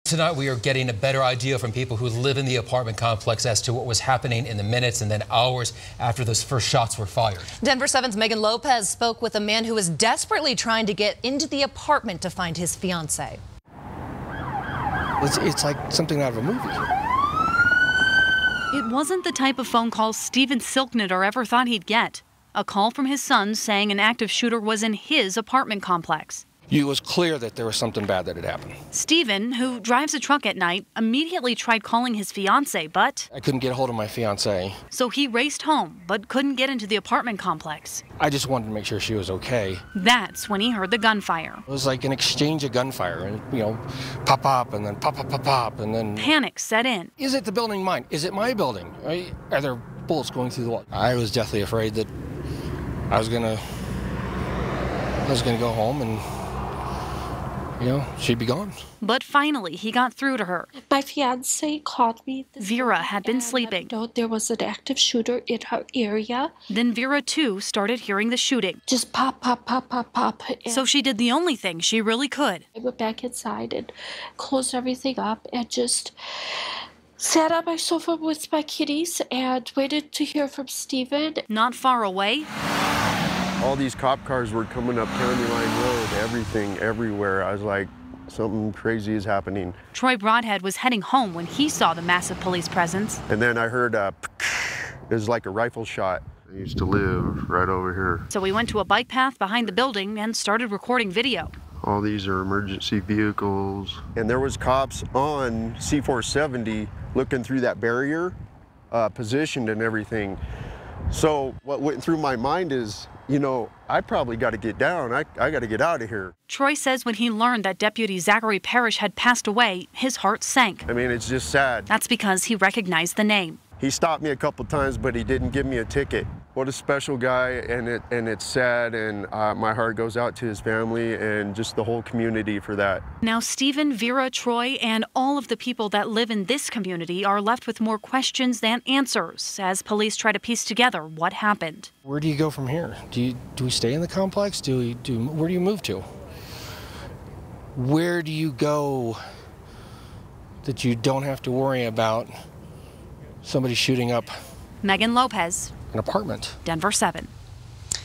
Tonight we are getting a better idea from people who live in the apartment complex as to what was happening in the minutes and then hours after those first shots were fired. Denver 7's Megan Lopez spoke with a man who was desperately trying to get into the apartment to find his fiancée. It's like something out of a movie. It wasn't the type of phone call Steven Silknitter ever thought he'd get. A call from his son saying an active shooter was in his apartment complex. It was clear that there was something bad that had happened. Steven, who drives a truck at night, immediately tried calling his fiancée, but I couldn't get a hold of my fiancée. So he raced home, but couldn't get into the apartment complex. I just wanted to make sure she was okay. That's when he heard the gunfire. It was like an exchange of gunfire, and pop, pop, and then pop, pop, pop, pop, and then Panic set in. Is it the building mine? Is it my building? Are there bullets going through the wall? I was definitely afraid that I was gonna go home and she'd be gone. But finally, he got through to her. My fiance called me. Vera had been sleeping. There was an active shooter in her area. Then Vera, too, started hearing the shooting. Just pop, pop, pop, pop, pop. So she did the only thing she really could. I went back inside and closed everything up and just sat on my sofa with my kitties and waited to hear from Steven. Not far away, all these cop cars were coming up County Line Road, everything, everywhere. I was like, something crazy is happening. Troy Broadhead was heading home when he saw the massive police presence. And then I heard it was like a rifle shot. I used to live right over here. So we went to a bike path behind the building and started recording video. All these are emergency vehicles. And there was cops on C-470 looking through that barrier, positioned and everything. So what went through my mind is, I probably got to get down. I got to get out of here. Troy says when he learned that Deputy Zachary Parrish had passed away, his heart sank. I mean, it's just sad. That's because he recognized the name. He stopped me a couple times, but he didn't give me a ticket. What a special guy, and it's sad, and my heart goes out to his family and just the whole community for that. Now, Steven, Vera, Troy, and all of the people that live in this community are left with more questions than answers as police try to piece together what happened. Where do you go from here? Do we stay in the complex? Where do you move to? Where do you go that you don't have to worry about somebody shooting up Megan Lopez, an apartment? Denver 7.